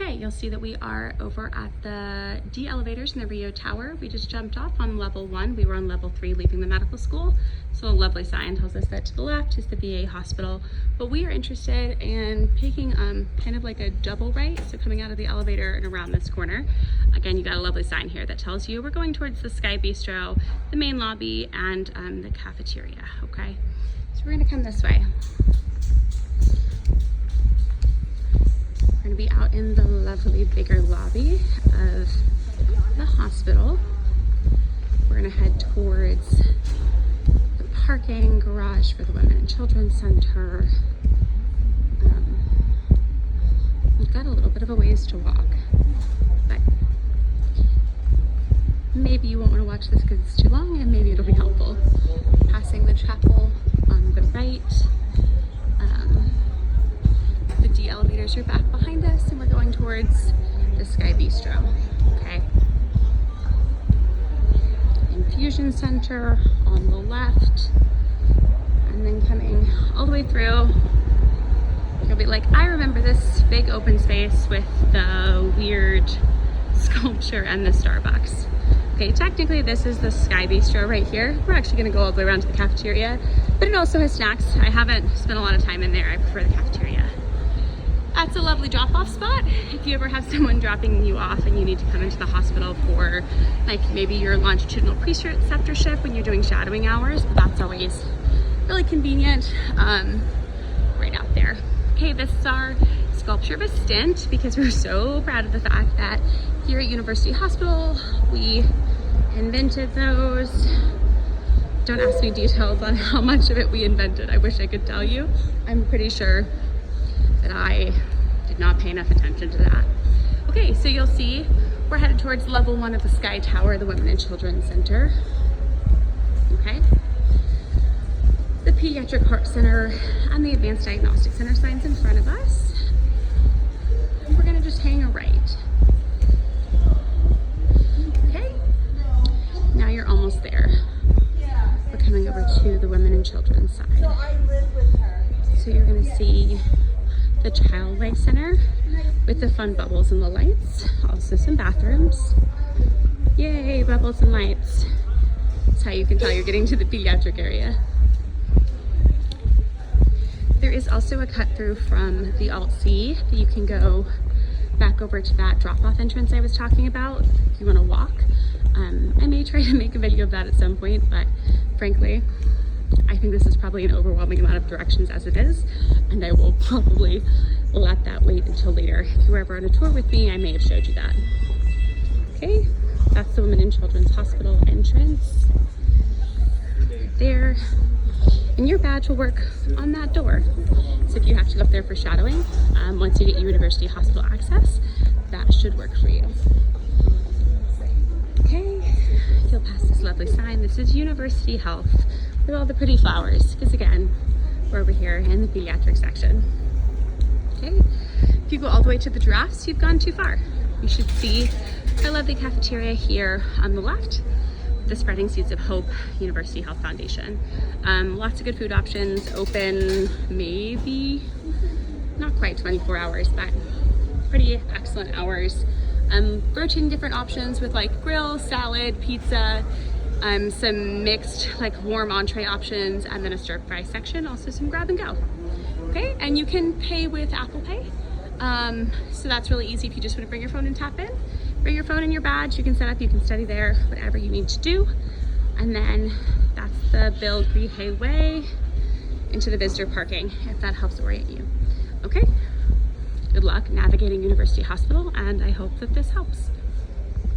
Okay, you'll see that we are over at the D elevators in the Rio Tower. We just jumped off on level 1. We were on level 3 leaving the medical school. So a lovely sign tells us that to the left is the VA hospital. But we are interested in taking kind of like a double right, so coming out of the elevator and around this corner. Again, you got a lovely sign here that tells you we're going towards the Sky Bistro, the main lobby, and the cafeteria, okay? So we're gonna come this way. We're going to be out in the lovely bigger lobby of the hospital. We're going to head towards the parking garage for the Women and Children Center. We've got a little bit of a ways to walk, but maybe you won't want to watch this because it's too long, and maybe it'll be helpful. Passing the chapel on the right. The D elevators are back behind us, and we're going towards the Sky Bistro, okay? Infusion Center on the left, and then coming all the way through, you'll be like, I remember this big open space with the weird sculpture and the Starbucks. Okay, technically this is the Sky Bistro right here. We're actually gonna go all the way around to the cafeteria, but it also has snacks. I haven't spent a lot of time in there. I prefer the cafeteria. That's a lovely drop-off spot. If you ever have someone dropping you off and you need to come into the hospital for like maybe your longitudinal preceptorship when you're doing shadowing hours, that's always really convenient right out there. Okay, this is our sculpture of a stint because we're so proud of the fact that here at University Hospital, we invented those. Don't ask me details on how much of it we invented. I wish I could tell you. I'm pretty sure that I did not pay enough attention to that. Okay, so you'll see we're headed towards level 1 of the Sky Tower, the Women and Children Center. Okay. The Pediatric Heart Center and the Advanced Diagnostic Center signs in front of us. And we're gonna just hang a right. Okay, now you're almost there. We're coming over to the Women and Children side. So you're gonna see the Child Life Center with the fun bubbles and the lights. Also some bathrooms. Yay, bubbles and lights. That's how you can tell you're getting to the pediatric area. There is also a cut through from the Alt-C that you can go back over to that drop-off entrance I was talking about if you want to walk. I may try to make a video of that at some point, but frankly, I think this is probably an overwhelming amount of directions as it is, and I will probably let that wait until later. If you were ever on a tour with me, I may have showed you that. Okay, that's the Women and Children's Hospital entrance. There. And your badge will work on that door. So if you have to go up there for shadowing, once you get University Hospital access, that should work for you. Okay, you'll pass this lovely sign. This is University Health with all the pretty flowers, because again, we're over here in the pediatric section. Okay, if you go all the way to the giraffes, you've gone too far. You should see our lovely cafeteria here on the left. The Spreading Seeds of Hope University Health Foundation. Lots of good food options, open maybe not quite 24 hours, but pretty excellent hours. Rotating different options with like grill, salad, pizza, some mixed like warm entree options, and then a stir fry section, also some grab and go. Okay, and you can pay with Apple Pay. So that's really easy if you just want to bring your phone and tap in. Bring your phone and your badge, you can set up, you can study there, whatever you need to do. And then that's the Bill Grihey Way into the visitor parking, if that helps orient you. Okay, good luck navigating University Hospital, and I hope that this helps.